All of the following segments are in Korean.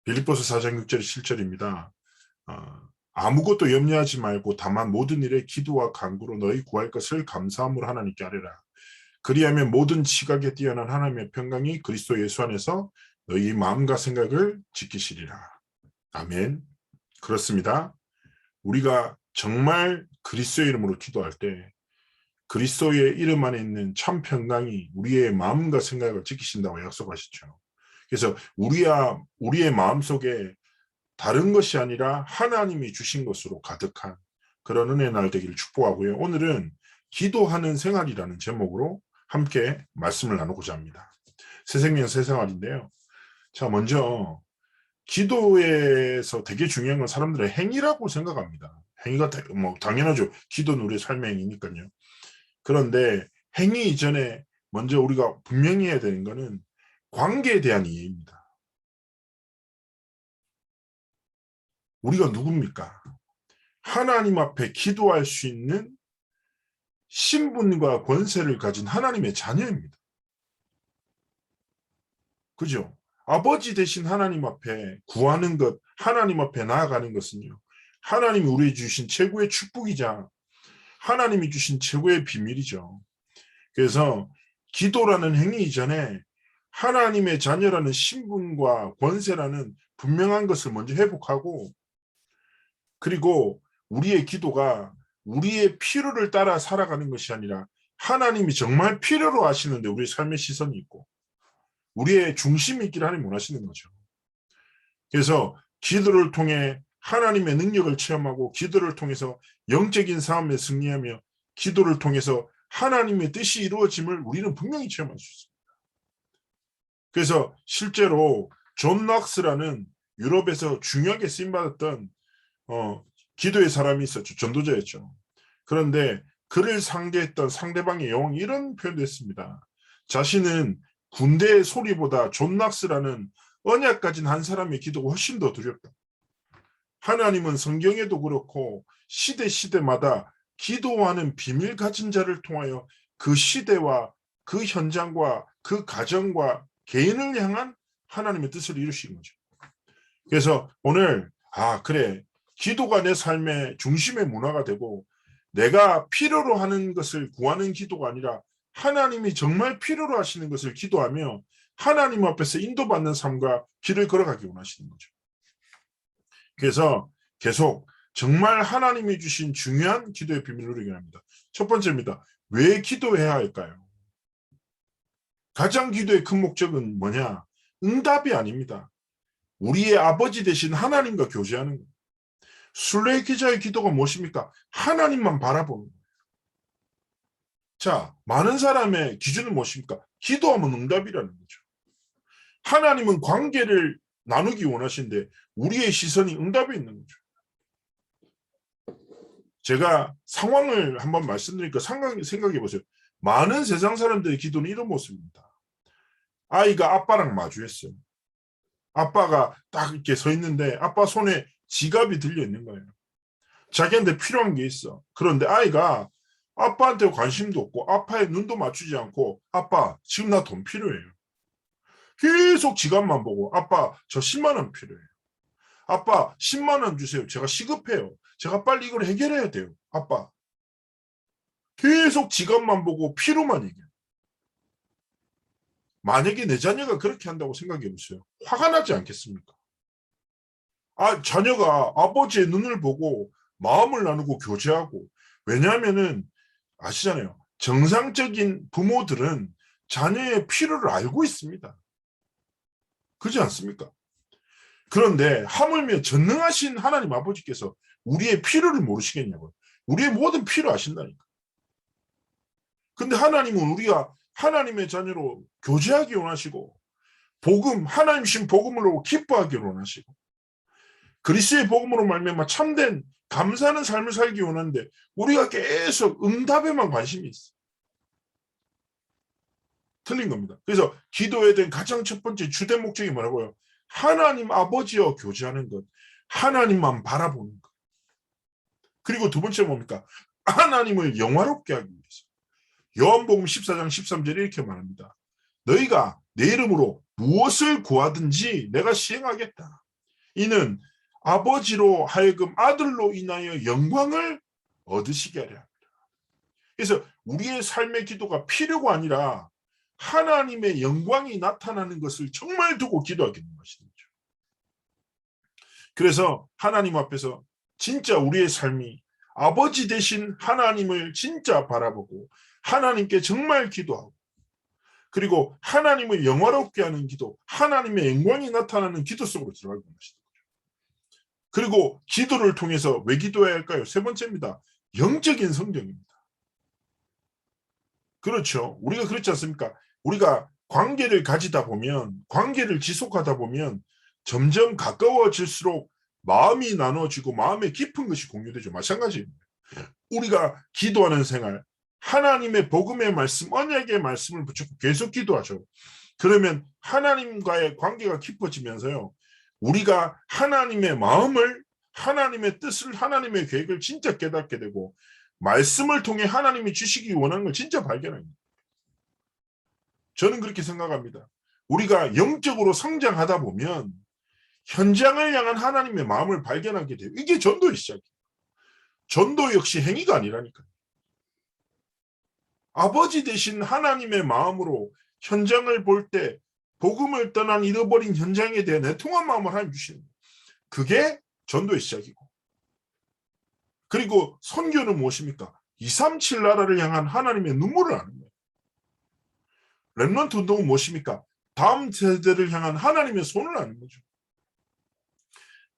빌립보서 4장 6절 7절입니다. 아무것도 염려하지 말고 다만 모든 일에 기도와 간구로 너희 구할 것을 감사함으로 하나님께 아뢰라. 그리하면 모든 지각에 뛰어난 하나님의 평강이 그리스도 예수 안에서 너희 마음과 생각을 지키시리라. 아멘. 그렇습니다. 우리가 정말 그리스도의 이름으로 기도할 때 그리스도의 이름 안에 있는 참 평강이 우리의 마음과 생각을 지키신다고 약속하시죠. 그래서 우리의 마음속에 다른 것이 아니라 하나님이 주신 것으로 가득한 그런 은혜 날 되기를 축복하고요. 오늘은 기도하는 생활이라는 제목으로 함께 말씀을 나누고자 합니다. 새 생명 새 생활인데요. 자, 먼저 기도에서 되게 중요한 건 사람들의 행위라고 생각합니다. 행위가 뭐 당연하죠. 기도는 우리의 삶의 행위니까요. 그런데 행위 이전에 먼저 우리가 분명히 해야 되는 것은 관계에 대한 이해입니다. 우리가 누굽니까? 하나님 앞에 기도할 수 있는 신분과 권세를 가진 하나님의 자녀입니다. 그죠? 아버지 되신 하나님 앞에 구하는 것, 하나님 앞에 나아가는 것은요. 하나님이 우리에게 주신 최고의 축복이자 하나님이 주신 최고의 비밀이죠. 그래서 기도라는 행위 이전에 하나님의 자녀라는 신분과 권세라는 분명한 것을 먼저 회복하고, 그리고 우리의 기도가 우리의 필요를 따라 살아가는 것이 아니라 하나님이 정말 필요로 하시는데 우리의 삶의 시선이 있고 우리의 중심이 있기를 하나님 원하시는 거죠. 그래서 기도를 통해 하나님의 능력을 체험하고 기도를 통해서 영적인 싸움에 승리하며 기도를 통해서 하나님의 뜻이 이루어짐을 우리는 분명히 체험할 수 있습니다. 그래서 실제로 존 락스라는 유럽에서 중요하게 쓰임받았던 기도의 사람이 있었죠. 전도자였죠. 그런데 그를 상대했던 상대방의 영웅이 이런 표현도 했습니다. 자신은 군대의 소리보다 존 락스라는 언약 가진 한 사람의 기도가 훨씬 더 두렵다. 하나님은 성경에도 그렇고 시대마다 기도하는 비밀 가진 자를 통하여 그 시대와 그 현장과 그 가정과 개인을 향한 하나님의 뜻을 이루신 거죠. 그래서 오늘 그래, 기도가 내 삶의 중심의 문화가 되고 내가 필요로 하는 것을 구하는 기도가 아니라 하나님이 정말 필요로 하시는 것을 기도하며 하나님 앞에서 인도받는 삶과 길을 걸어가기 원하시는 거죠. 그래서 계속 정말 하나님이 주신 중요한 기도의 비밀을 누리게 합니다. 첫 번째입니다. 왜 기도해야 할까요? 가장 기도의 큰 목적은 뭐냐? 응답이 아닙니다. 우리의 아버지 되신 하나님과 교제하는 거예요. 순례 기자의 기도가 무엇입니까? 하나님만 바라보는 거예요. 자, 많은 사람의 기준은 무엇입니까? 기도하면 응답이라는 거죠. 하나님은 관계를 나누기 원하시는데 우리의 시선이 응답에 있는 거죠. 제가 상황을 한번 말씀드리니까 생각해 보세요. 많은 세상 사람들의 기도는 이런 모습입니다. 아이가 아빠랑 마주했어요. 아빠가 딱 이렇게 서 있는데 아빠 손에 지갑이 들려 있는 거예요. 자기한테 필요한 게 있어. 그런데 아이가 아빠한테 관심도 없고 아빠의 눈도 맞추지 않고 아빠 지금 나 돈 필요해요. 계속 지갑만 보고 아빠 저 10만 원 필요해요. 아빠 10만 원 주세요. 제가 시급해요. 제가 빨리 이걸 해결해야 돼요. 아빠. 계속 지갑만 보고 필요만 얘기해요. 만약에 내 자녀가 그렇게 한다고 생각해 보세요. 화가 나지 않겠습니까? 자녀가 아버지의 눈을 보고 마음을 나누고 교제하고, 왜냐하면은 아시잖아요. 정상적인 부모들은 자녀의 필요를 알고 있습니다. 그렇지 않습니까? 그런데 하물며 전능하신 하나님 아버지께서 우리의 필요를 모르시겠냐고요. 우리의 모든 필요 아신다니까. 근데 하나님은 우리가 하나님의 자녀로 교제하기 원하시고 하나님 신 복음으로 기뻐하기 원하시고 그리스도의 복음으로 말미암아 참된 감사하는 삶을 살기 원하는데 우리가 계속 응답에만 관심이 있어. 틀린 겁니다. 그래서 기도에 대한 가장 첫 번째 주된 목적이 뭐라고요? 하나님 아버지와 교제하는 것, 하나님만 바라보는 것. 그리고 두 번째 뭡니까? 하나님을 영화롭게 하기 위해서. 요한복음 14장 13절에 이렇게 말합니다. 너희가 내 이름으로 무엇을 구하든지 내가 시행하겠다. 이는 아버지로 하여금 아들로 인하여 영광을 얻으시게 하려 합니다. 그래서 우리의 삶의 기도가 필요가 아니라 하나님의 영광이 나타나는 것을 정말 두고 기도하게 되는 것이죠. 그래서 하나님 앞에서 진짜 우리의 삶이 아버지 되신 하나님을 진짜 바라보고 하나님께 정말 기도하고 그리고 하나님을 영화롭게 하는 기도, 하나님의 영광이 나타나는 기도 속으로 들어가는 것이죠. 그리고 기도를 통해서 왜 기도해야 할까요? 세 번째입니다. 영적인 성장입니다. 그렇죠. 우리가 그렇지 않습니까? 우리가 관계를 가지다 보면, 관계를 지속하다 보면 점점 가까워질수록 마음이 나눠지고 마음의 깊은 것이 공유되죠. 마찬가지입니다. 우리가 기도하는 생활, 하나님의 복음의 말씀, 언약의 말씀을 붙잡고 계속 기도하죠. 그러면 하나님과의 관계가 깊어지면서요. 우리가 하나님의 마음을, 하나님의 뜻을, 하나님의 계획을 진짜 깨닫게 되고 말씀을 통해 하나님이 주시기 원하는 걸 진짜 발견합니다. 저는 그렇게 생각합니다. 우리가 영적으로 성장하다 보면 현장을 향한 하나님의 마음을 발견하게 돼요. 이게 전도의 시작이에요. 전도 역시 행위가 아니라니까요. 아버지 되신 하나님의 마음으로 현장을 볼 때 복음을 떠난 잃어버린 현장에 대한 애통한 마음을 하나님 주시는 거예요. 그게 전도의 시작이고. 그리고 선교는 무엇입니까? 237 나라를 향한 하나님의 눈물을 아는 거예요. 렘넌트 운동은 무엇입니까? 다음 세대를 향한 하나님의 손을 아는 거죠.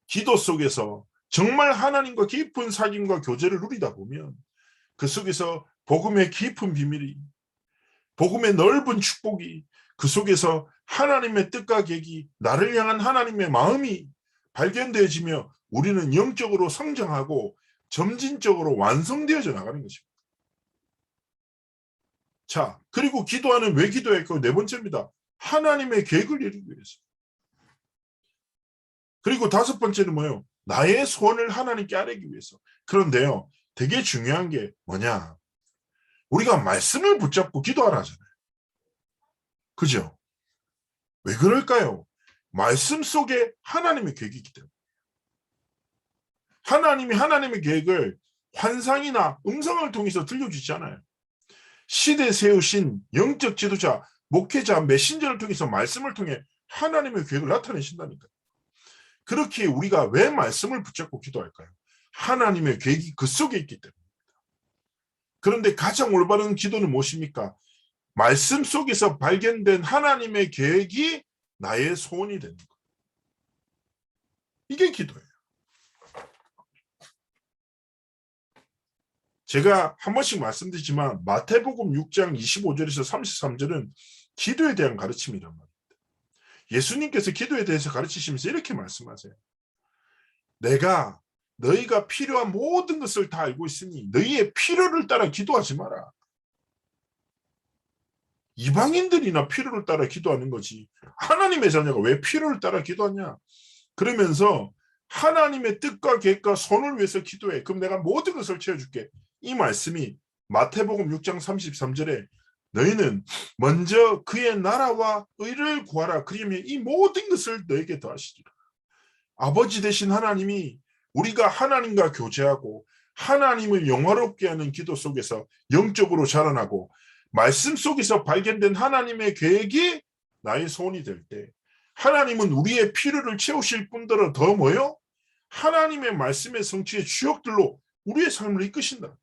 기도 속에서 정말 하나님과 깊은 사귐과 교제를 누리다 보면 그 속에서 복음의 깊은 비밀이, 복음의 넓은 축복이, 그 속에서 하나님의 뜻과 계획이, 나를 향한 하나님의 마음이 발견되어지며 우리는 영적으로 성장하고 점진적으로 완성되어져 나가는 것입니다. 자, 그리고 기도하는 왜 기도할까요? 네 번째입니다. 하나님의 계획을 이루기 위해서. 그리고 다섯 번째는 뭐예요? 나의 소원을 하나님께 아뢰기 위해서. 그런데요, 되게 중요한 게 뭐냐? 우리가 말씀을 붙잡고 기도하라 하잖아요. 그죠? 왜 그럴까요? 말씀 속에 하나님의 계획이 있기 때문에. 하나님이 하나님의 계획을 환상이나 음성을 통해서 들려주지 않아요. 시대 세우신 영적 지도자, 목회자, 메신저를 통해서 말씀을 통해 하나님의 계획을 나타내신다니까요. 그렇게 우리가 왜 말씀을 붙잡고 기도할까요? 하나님의 계획이 그 속에 있기 때문입니다. 그런데 가장 올바른 기도는 무엇입니까? 말씀 속에서 발견된 하나님의 계획이 나의 소원이 되는 것. 이게 기도예요. 제가 한 번씩 말씀드리지만 마태복음 6장 25절에서 33절은 기도에 대한 가르침이란 말입니다. 예수님께서 기도에 대해서 가르치시면서 이렇게 말씀하세요. 내가 너희가 필요한 모든 것을 다 알고 있으니 너희의 필요를 따라 기도하지 마라. 이방인들이나 필요를 따라 기도하는 거지. 하나님의 자녀가 왜 필요를 따라 기도하냐? 그러면서 하나님의 뜻과 계획과 선을 위해서 기도해. 그럼 내가 모든 것을 채워줄게. 이 말씀이 마태복음 6장 33절에 너희는 먼저 그의 나라와 의를 구하라. 그러면 이 모든 것을 너에게 더하시리라. 아버지 되신 하나님이 우리가 하나님과 교제하고 하나님을 영화롭게 하는 기도 속에서 영적으로 자라나고 말씀 속에서 발견된 하나님의 계획이 나의 소원이 될 때 하나님은 우리의 필요를 채우실 뿐더러 더 뭐요? 하나님의 말씀의 성취의 주역들로 우리의 삶을 이끄신다.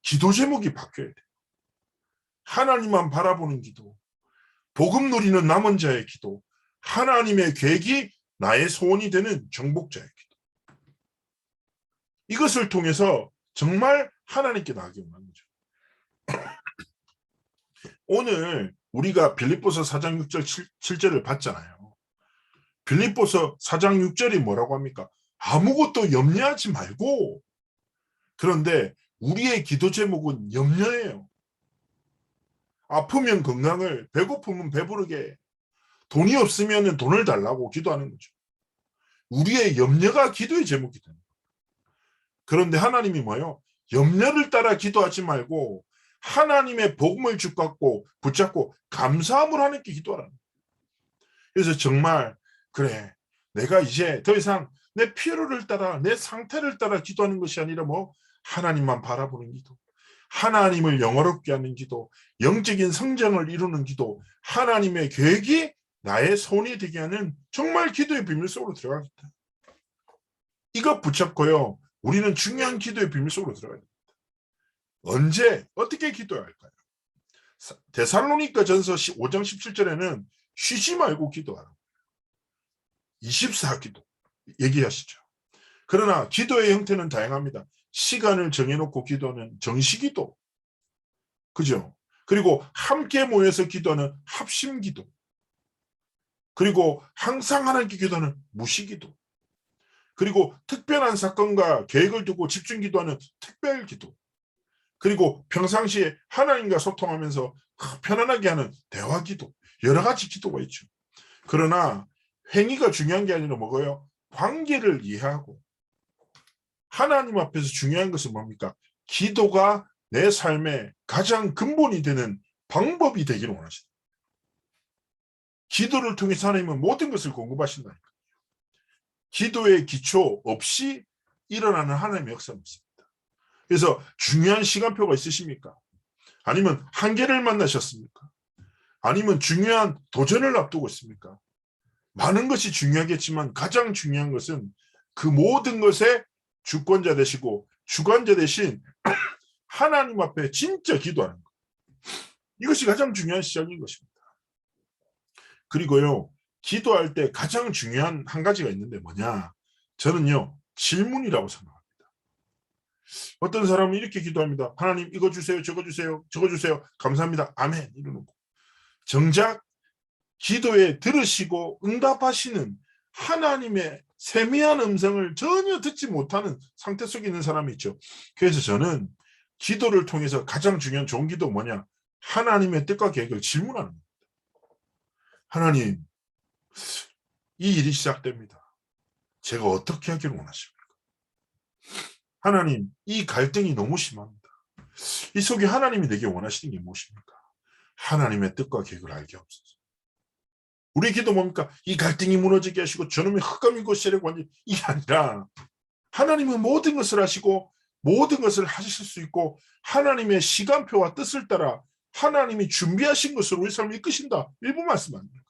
기도 제목이 바뀌어야 돼. 하나님만 바라보는 기도, 복음 누리는 남은 자의 기도, 하나님의 계획이 나의 소원이 되는 정복자의 기도. 이것을 통해서 정말 하나님께 나아가게 하는 거죠. 오늘 우리가 빌립보서 4장 6절 7절을 봤잖아요. 빌립보서 4장 6절이 뭐라고 합니까? 아무것도 염려하지 말고. 그런데 우리의 기도 제목은 염려예요. 아프면 건강을, 배고프면 배부르게, 돈이 없으면 돈을 달라고 기도하는 거죠. 우리의 염려가 기도의 제목이 됩니다. 그런데 하나님이 뭐예요? 염려를 따라 기도하지 말고 하나님의 복음을 붙잡고 감사함을 하나님께 기도하라는 거예요. 그래서 정말 그래, 내가 이제 더 이상 내 필요를 따라 내 상태를 따라 기도하는 것이 아니라 뭐 하나님만 바라보는 기도, 하나님을 영화롭게 하는 기도, 영적인 성장을 이루는 기도, 하나님의 계획이 나의 손이 되게 하는 정말 기도의 비밀 속으로 들어가겠다. 이거 붙잡고요. 우리는 중요한 기도의 비밀 속으로 들어가야 됩니다. 언제 어떻게 기도해야 할까요? 데살로니가 전서 5장 17절에는 쉬지 말고 기도하라. 24기도 얘기하시죠. 그러나 기도의 형태는 다양합니다. 시간을 정해놓고 기도하는 정시기도, 그죠? 그리고 함께 모여서 기도하는 합심기도, 그리고 항상 하나님께 기도하는 무시기도, 그리고 특별한 사건과 계획을 두고 집중 기도하는 특별기도, 그리고 평상시에 하나님과 소통하면서 편안하게 하는 대화기도, 여러 가지 기도가 있죠. 그러나 행위가 중요한 게 아니라 뭐고요? 관계를 이해하고 하나님 앞에서 중요한 것은 뭡니까? 기도가 내 삶의 가장 근본이 되는 방법이 되기를 원하십니다. 기도를 통해서 하나님은 모든 것을 공급하신다니까요. 기도의 기초 없이 일어나는 하나님의 역사는 없습니다. 그래서 중요한 시간표가 있으십니까? 아니면 한계를 만나셨습니까? 아니면 중요한 도전을 앞두고 있습니까? 많은 것이 중요하겠지만 가장 중요한 것은 그 모든 것의 주권자 되시고 주관자 되신 하나님 앞에 진짜 기도하는 것. 이것이 가장 중요한 시작인 것입니다. 그리고요, 기도할 때 가장 중요한 한 가지가 있는데 뭐냐? 저는요, 질문이라고 생각합니다. 어떤 사람은 이렇게 기도합니다. 하나님 이거 주세요, 저거 주세요, 저거 주세요. 감사합니다. 아멘. 이러놓고. 정작 기도에 들으시고 응답하시는 하나님의 세미한 음성을 전혀 듣지 못하는 상태 속에 있는 사람이 있죠. 그래서 저는 기도를 통해서 가장 중요한 좋은 기도가 뭐냐? 하나님의 뜻과 계획을 질문하는 겁니다. 하나님, 이 일이 시작됩니다. 제가 어떻게 하기를 원하십니까? 하나님, 이 갈등이 너무 심합니다. 이 속에 하나님이 내게 원하시는 게 무엇입니까? 하나님의 뜻과 계획을 알게 하옵소서. 우리 기도 뭡니까? 이 갈등이 무너지게 하시고 저놈의 흑암이 곧세력을 완전히, 이게 아니라 하나님은 모든 것을 하시고 모든 것을 하실 수 있고 하나님의 시간표와 뜻을 따라 하나님이 준비하신 것으로 우리 삶을 이끄신다. 일부 말씀 아닙니까?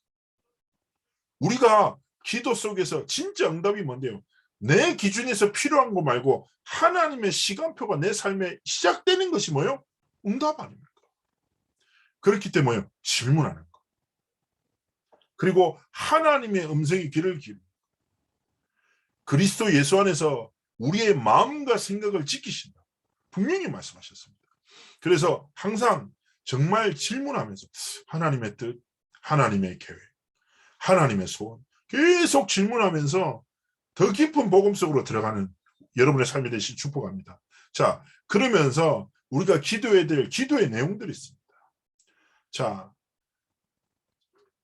우리가 기도 속에서 진짜 응답이 뭔데요? 내 기준에서 필요한 거 말고 하나님의 시간표가 내 삶에 시작되는 것이 뭐예요? 응답 아닙니까? 그렇기 때문에 뭐예요? 질문하는 거. 그리고 하나님의 음성이 귀를 기울이고 그리스도 예수 안에서 우리의 마음과 생각을 지키신다. 분명히 말씀하셨습니다. 그래서 항상 정말 질문하면서 하나님의 뜻, 하나님의 계획, 하나님의 소원 계속 질문하면서 더 깊은 복음 속으로 들어가는 여러분의 삶이 되신 축복합니다. 자, 그러면서 우리가 기도해야 될 기도의 내용들이 있습니다. 자,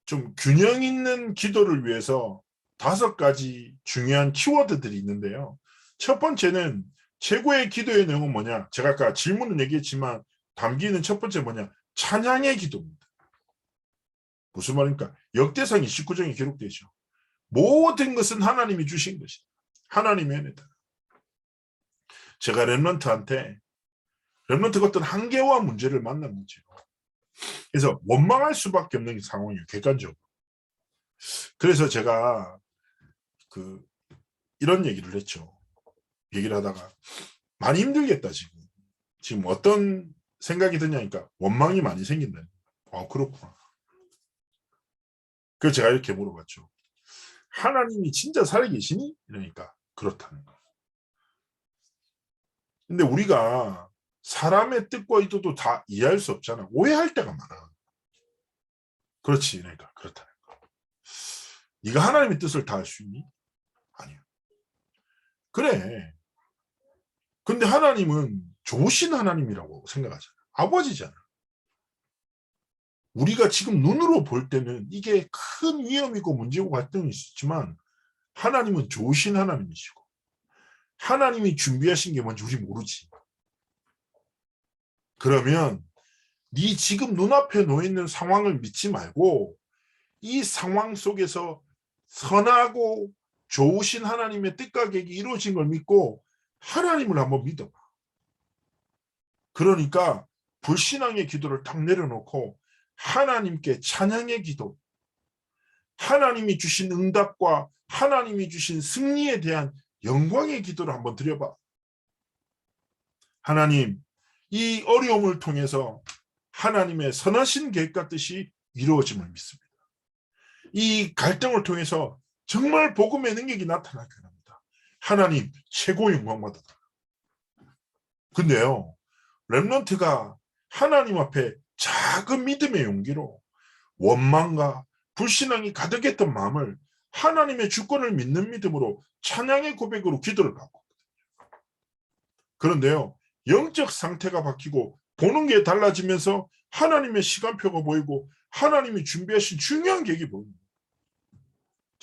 좀 균형 있는 기도를 위해서 5가지 중요한 키워드들이 있는데요. 첫 번째는 최고의 기도의 내용은 뭐냐? 제가 아까 질문은 얘기했지만 담기는 첫 번째 뭐냐? 찬양의 기도입니다. 무슨 말입니까? 역대상 29장에 기록되죠. 모든 것은 하나님이 주신 것이다. 하나님의 은혜다. 제가 렘넌트한테 렘넌트가 어떤 한계와 문제를 만난 거죠. 그래서 원망할 수밖에 없는 상황이에요. 객관적으로. 그래서 제가 이런 얘기를 했죠. 얘기를 하다가 많이 힘들겠다 지금. 지금 어떤 생각이 드냐니까 원망이 많이 생긴다. 그렇구나. 그래서 제가 이렇게 물어봤죠. 하나님이 진짜 살아계시니? 이러니까 그렇다는 거. 근데 우리가 사람의 뜻과 의도도 다 이해할 수 없잖아. 오해할 때가 많아. 그렇지. 그러니까 그렇다는 거. 네가 하나님의 뜻을 다 알 수 있니? 아니야. 그래. 근데 하나님은 좋으신 하나님이라고 생각하잖아. 아버지잖아. 우리가 지금 눈으로 볼 때는 이게 큰 위험이고 문제고 갈등이 있지만 하나님은 좋으신 하나님이시고 하나님이 준비하신 게 뭔지 우리 모르지. 그러면 네 지금 눈앞에 놓여있는 상황을 믿지 말고 이 상황 속에서 선하고 좋으신 하나님의 뜻과 계획이 이루어진 걸 믿고 하나님을 한번 믿어봐. 그러니까 불신앙의 기도를 딱 내려놓고 하나님께 찬양의 기도, 하나님이 주신 응답과 하나님이 주신 승리에 대한 영광의 기도를 한번 드려봐. 하나님, 이 어려움을 통해서 하나님의 선하신 계획과 뜻이 이루어짐을 믿습니다. 이 갈등을 통해서 정말 복음의 능력이 나타나게 합니다. 하나님 최고 영광 받아라. 근데요, 렘넌트가 하나님 앞에 작은 믿음의 용기로 원망과 불신앙이 가득했던 마음을 하나님의 주권을 믿는 믿음으로 찬양의 고백으로 기도를 받고, 그런데요, 영적 상태가 바뀌고 보는 게 달라지면서 하나님의 시간표가 보이고 하나님이 준비하신 중요한 계획이 보입니다.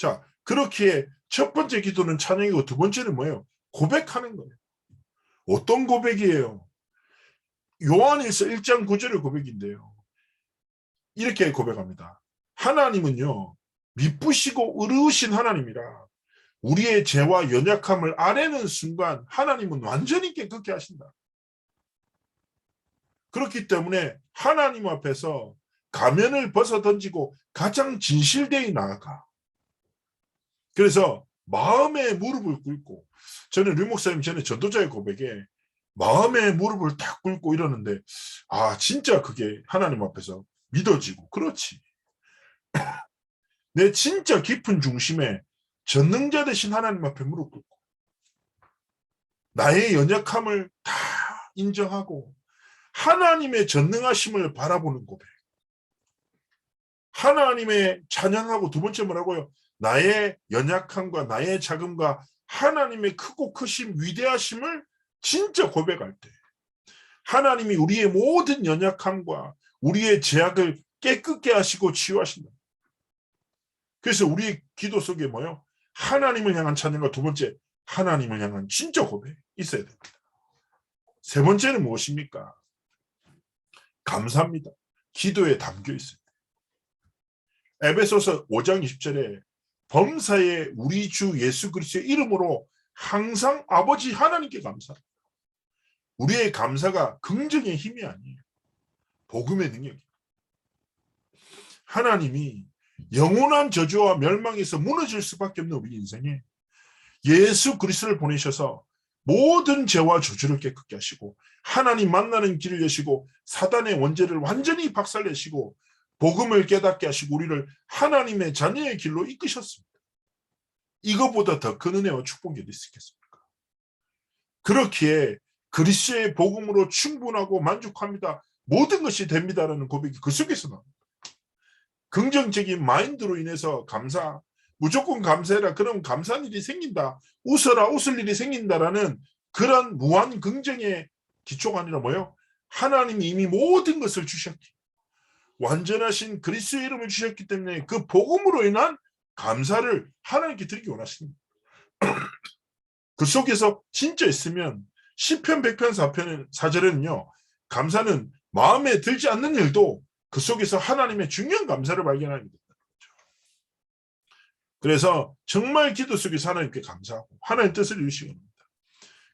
자, 그렇기에 첫 번째 기도는 찬양이고 두 번째는 뭐예요? 고백하는 거예요. 어떤 고백이에요? 요한일서 1장 9절의 고백인데요. 이렇게 고백합니다. 하나님은요, 미쁘시고 의로우신 하나님이라 우리의 죄와 연약함을 아뢰는 순간 하나님은 완전히 깨끗게 하신다. 그렇기 때문에 하나님 앞에서 가면을 벗어 던지고 가장 진실되이 나아가. 그래서 마음의 무릎을 꿇고, 저는 류 목사님 전에 전도자의 고백에 마음의 무릎을 딱 꿇고 이러는데, 아 진짜 그게 하나님 앞에서 믿어지고, 그렇지. 내 진짜 깊은 중심에 전능자 되신 하나님 앞에 무릎 꿇고 나의 연약함을 다 인정하고 하나님의 전능하심을 바라보는 고백. 하나님의 찬양하고, 두 번째 뭐라고요? 나의 연약함과 나의 작음과 하나님의 크고 크심, 위대하심을 진짜 고백할 때 하나님이 우리의 모든 연약함과 우리의 죄악을 깨끗게 하시고 치유하신다. 그래서 우리의 기도 속에 뭐요? 하나님을 향한 찬양과 두 번째 하나님을 향한 진짜 고백이 있어야 됩니다. 세 번째는 무엇입니까? 감사합니다. 기도에 담겨 있습니다. 에베소서 5장 20절에 범사에 우리 주 예수 그리스도의 이름으로 항상 아버지 하나님께 감사합니다. 우리의 감사가 긍정의 힘이 아니에요. 복음의 능력이에요. 하나님이 영원한 저주와 멸망에서 무너질 수밖에 없는 우리 인생에 예수 그리스도를 보내셔서 모든 죄와 저주를 깨끗게 하시고 하나님 만나는 길을 여시고 사단의 원죄를 완전히 박살내시고 복음을 깨닫게 하시고 우리를 하나님의 자녀의 길로 이끄셨습니다. 이거보다 더 큰 은혜와 축복이 어디 있겠습니까? 그렇기에 그리스도의 복음으로 충분하고 만족합니다. 모든 것이 됩니다라는 고백이 그 속에서 나옵니다. 긍정적인 마인드로 인해서 감사, 무조건 감사해라. 그럼 감사한 일이 생긴다. 웃어라. 웃을 일이 생긴다라는 그런 무한 긍정의 기초가 아니라 뭐예요? 하나님이 이미 모든 것을 주셨기, 완전하신 그리스도의 이름을 주셨기 때문에 그 복음으로 인한 감사를 하나님께 드리기 원하십니다. 그 속에서 진짜 있으면 시편 100편 4절에는요. 감사는 마음에 들지 않는 일도 그 속에서 하나님의 중요한 감사를 발견하게 된다. 그래서 정말 기도 속에서 하나님께 감사하고 하나님의 뜻을 이루시기 원합니다.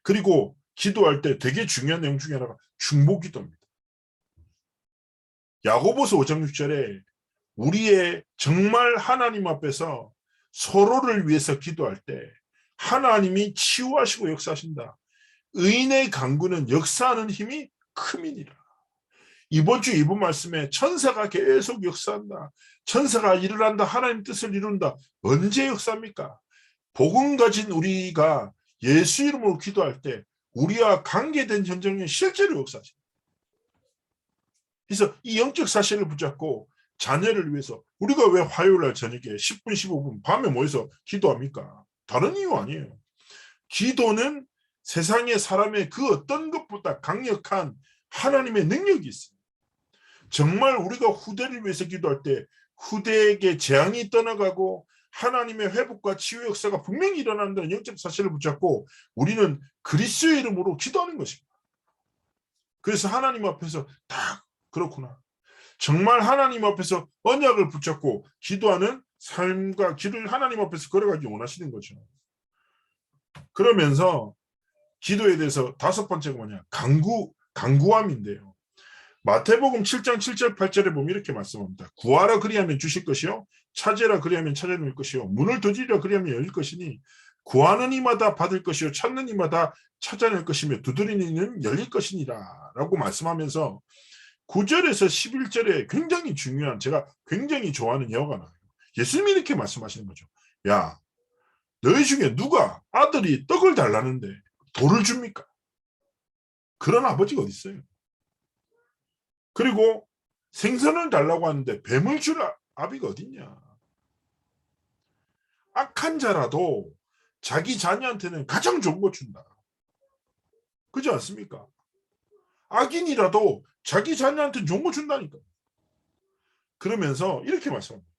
그리고 기도할 때 되게 중요한 내용 중에 하나가 중보기도입니다. 야고보서 5장 6절에 우리의 정말 하나님 앞에서 서로를 위해서 기도할 때 하나님이 치유하시고 역사하신다. 의인의 간구는 역사하는 힘이 큼이니라. 이번 주 이번 말씀에 천사가 계속 역사한다. 천사가 일을 한다. 하나님 뜻을 이룬다. 언제 역사합니까? 복음 가진 우리가 예수 이름으로 기도할 때 우리와 관계된 현장에 실제로 역사하신다. 그래서 이 영적 사실을 붙잡고 자녀를 위해서 우리가 왜 화요일날 저녁에 10분 15분 밤에 모여서 기도합니까? 다른 이유 아니에요. 기도는 세상의 사람의 그 어떤 것보다 강력한 하나님의 능력이 있어요. 정말 우리가 후대를 위해서 기도할 때 후대에게 재앙이 떠나가고 하나님의 회복과 치유 역사가 분명히 일어난다는 영적 사실을 붙잡고 우리는 그리스도의 이름으로 기도하는 것입니다. 그래서 하나님 앞에서 딱 그렇구나. 정말 하나님 앞에서 언약을 붙잡고 기도하는 삶과 길을 하나님 앞에서 걸어가기 원하시는 거죠. 그러면서 기도에 대해서 다섯 번째가 뭐냐? 간구함인데요. 마태복음 7장 7절 8절에 보면 이렇게 말씀합니다. 구하라 그리하면 주실 것이요 찾으라 그리하면 찾아낼 것이요 문을 두드리라 그리하면 열릴 것이니 구하는 이마다 받을 것이요 찾는 이마다 찾아낼 것이며 두드리는 이는 열릴 것이니라 라고 말씀하면서 9절에서 11절에 굉장히 중요한 제가 굉장히 좋아하는 예화가 나와요. 예수님이 이렇게 말씀하시는 거죠. 야, 너희 중에 누가 아들이 떡을 달라는데 돌을 줍니까? 그런 아버지가 어디 있어요? 그리고 생선을 달라고 하는데 뱀을 줄 아비가 어딨냐? 악한 자라도 자기 자녀한테는 가장 좋은 거 준다. 그렇지 않습니까? 악인이라도 자기 자녀한테 좋은 거 준다니까. 그러면서 이렇게 말씀합니다.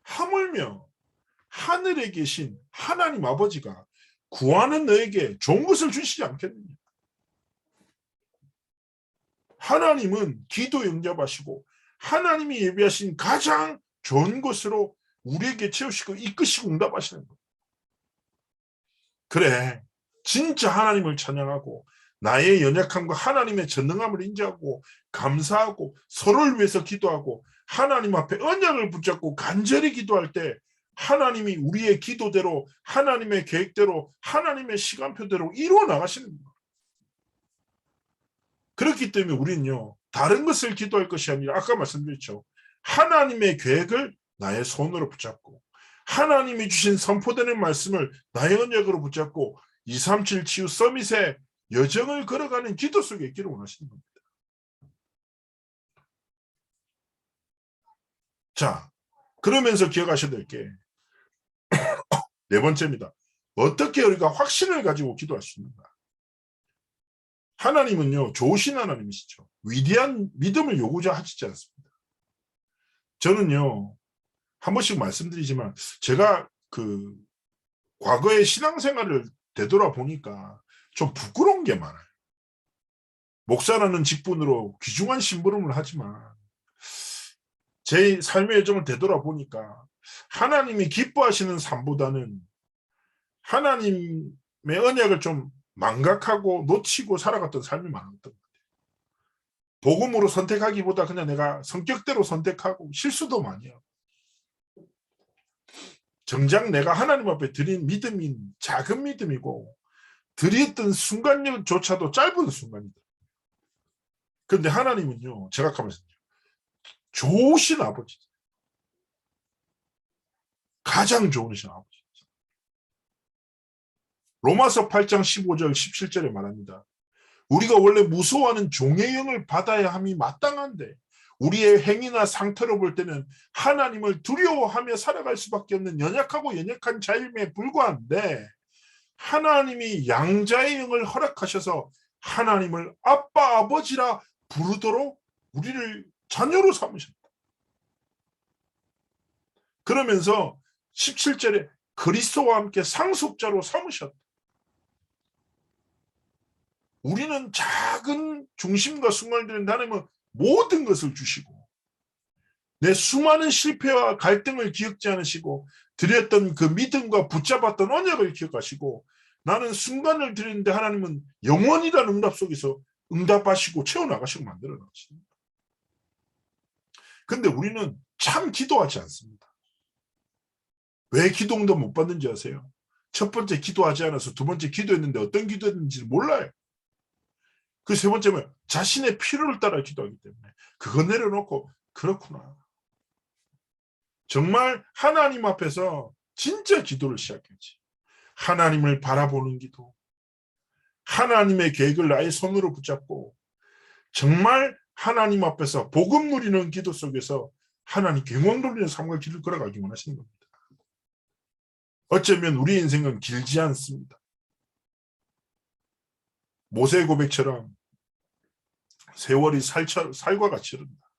하물며 하늘에 계신 하나님 아버지가 구하는 너에게 좋은 것을 주시지 않겠느냐. 하나님은 기도 응답하시고 하나님이 예비하신 가장 좋은 것으로 우리에게 채우시고 이끄시고 응답하시는 거예요. 그래, 진짜 하나님을 찬양하고 나의 연약함과 하나님의 전능함을 인정하고 감사하고 서로를 위해서 기도하고 하나님 앞에 언약을 붙잡고 간절히 기도할 때 하나님이 우리의 기도대로 하나님의 계획대로 하나님의 시간표대로 이루어 나가시는 거예요. 그렇기 때문에 우리는요, 다른 것을 기도할 것이 아니라 아까 말씀드렸죠. 하나님의 계획을 나의 손으로 붙잡고 하나님이 주신 선포되는 말씀을 나의 언약으로 붙잡고 237 치유 서밋의 여정을 걸어가는 기도 속에 있기를 원하시는 겁니다. 자, 그러면서 기억하셔야 될 게 네 번째입니다. 어떻게 우리가 확신을 가지고 기도할 수 있는가? 하나님은요, 좋으신 하나님이시죠. 위대한 믿음을 요구하시지 않습니다. 저는요, 한 번씩 말씀드리지만 제가 과거의 신앙생활을 되돌아보니까 좀 부끄러운 게 많아요. 목사라는 직분으로 귀중한 심부름을 하지만 제 삶의 여정을 되돌아보니까 하나님이 기뻐하시는 삶보다는 하나님의 언약을 좀 망각하고 놓치고 살아갔던 삶이 많았던 것 같아요. 복음으로 선택하기보다 그냥 내가 성격대로 선택하고 실수도 많이 하고 정작 내가 하나님 앞에 드린 믿음이 작은 믿음이고 드렸던 순간조차도 짧은 순간이다. 그런데 하나님은요, 제가 가면서 좋으신 아버지, 가장 좋으신 아버지. 로마서 8장 15절 17절에 말합니다. 우리가 원래 무서워하는 종의 영을 받아야 함이 마땅한데 우리의 행위나 상태로 볼 때는 하나님을 두려워하며 살아갈 수밖에 없는 연약한 자임에 불과한데 하나님이 양자의 영을 허락하셔서 하나님을 아빠 아버지라 부르도록 우리를 자녀로 삼으셨다. 그러면서 17절에 그리스도와 함께 상속자로 삼으셨다. 우리는 작은 중심과 순간들은 하나님은 모든 것을 주시고 내 수많은 실패와 갈등을 기억지 않으시고 드렸던 그 믿음과 붙잡았던 언약을 기억하시고 나는 순간을 드리는데 하나님은 영원이라는 응답 속에서 응답하시고 채워나가시고 만들어나가십니다. 근데 우리는 참 기도하지 않습니다. 왜 기도응답 못 받는지 아세요? 첫 번째 기도하지 않아서 두 번째 기도했는데 어떤 기도했는지를 몰라요. 그 세 번째는 자신의 필요를 따라 기도하기 때문에 그거 내려놓고 그렇구나. 정말 하나님 앞에서 진짜 기도를 시작했지. 하나님을 바라보는 기도. 하나님의 계획을 나의 손으로 붙잡고 정말 하나님 앞에서 복음 누리는 기도 속에서 하나님께 영광 돌리는 삶과 길을 걸어가기 원하시는 겁니다. 어쩌면 우리 인생은 길지 않습니다. 모세의 고백처럼 세월이 살과 같이 흐른다.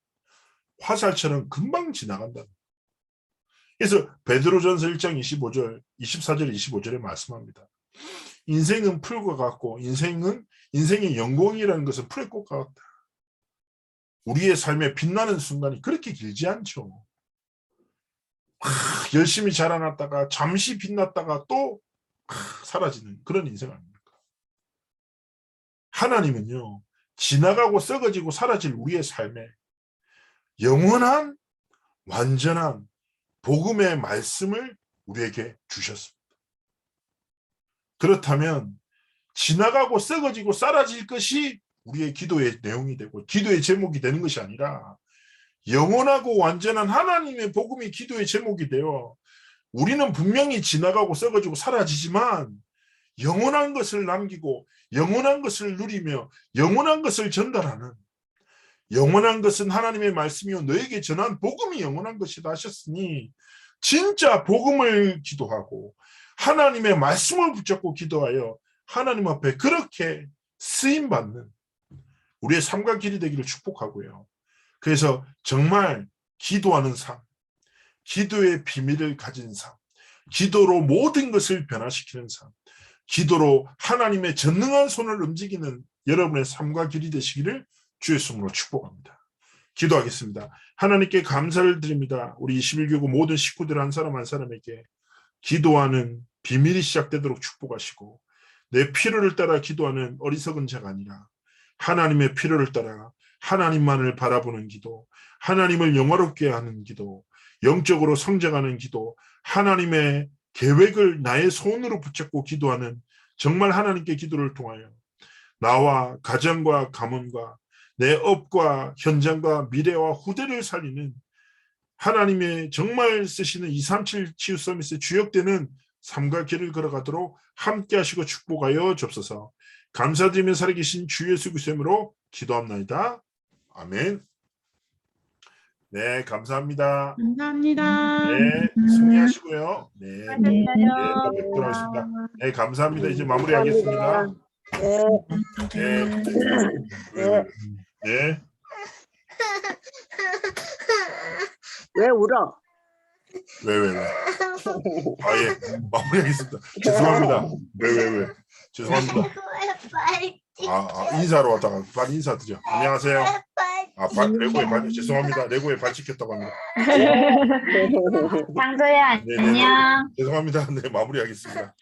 화살처럼 금방 지나간다. 그래서 베드로전서 1장 24절 25절에 말씀합니다. 인생은 풀과 같고 인생의 연공이라는 것은 풀의 꽃과 같다. 우리의 삶에 빛나는 순간이 그렇게 길지 않죠. 열심히 자라났다가 잠시 빛났다가 또 사라지는 그런 인생 아닙니까? 하나님은요, 지나가고 썩어지고 사라질 우리의 삶에 영원한 완전한 복음의 말씀을 우리에게 주셨습니다. 그렇다면 지나가고 썩어지고 사라질 것이 우리의 기도의 내용이 되고 기도의 제목이 되는 것이 아니라 영원하고 완전한 하나님의 복음이 기도의 제목이 되어 우리는 분명히 지나가고 썩어지고 사라지지만 영원한 것을 남기고 영원한 것을 누리며 영원한 것을 전달하는, 영원한 것은 하나님의 말씀이요 너에게 전한 복음이 영원한 것이다 하셨으니 진짜 복음을 기도하고 하나님의 말씀을 붙잡고 기도하여 하나님 앞에 그렇게 쓰임받는 우리의 삶과 길이 되기를 축복하고요. 그래서 정말 기도하는 삶, 기도의 비밀을 가진 삶, 기도로 모든 것을 변화시키는 삶, 기도로 하나님의 전능한 손을 움직이는 여러분의 삶과 길이 되시기를 주의 이름으로 축복합니다. 기도하겠습니다. 하나님께 감사를 드립니다. 우리 21교구 모든 식구들 한 사람 한 사람에게 기도하는 비밀이 시작되도록 축복하시고 내 필요를 따라 기도하는 어리석은 자가 아니라 하나님의 필요를 따라 하나님만을 바라보는 기도, 하나님을 영화롭게 하는 기도, 영적으로 성장하는 기도, 하나님의 계획을 나의 손으로 붙잡고 기도하는 정말 하나님께 기도를 통하여 나와 가정과 가문과 내 업과 현장과 미래와 후대를 살리는 하나님의 정말 쓰시는 237 치유 서밋의 주역되는 삶과 길을 걸어가도록 함께 하시고 축복하여 주옵소서. 감사드리며 살아계신 주 예수 그리스도의 이름으로 기도합나이다. 아멘. 네, 감사합니다. 감사합니다. 네, 승리하시고요. 네, 네. 또 뵙도록 하겠습니다. 네, 감사합니다. 이제 마무리하겠습니다. 네. 네. 왜 울어? 왜? 아, 예. 마무리하겠습니다. 죄송합니다. 왜. 죄송합니다. 인사하러 왔다가 빨리 인사드려. 안녕하세요. 레고에 발, 죄송합니다. 레고에 발 찍혔다고 합니다. 장소야, 네, 안녕. 죄송합니다. 네, 마무리하겠습니다.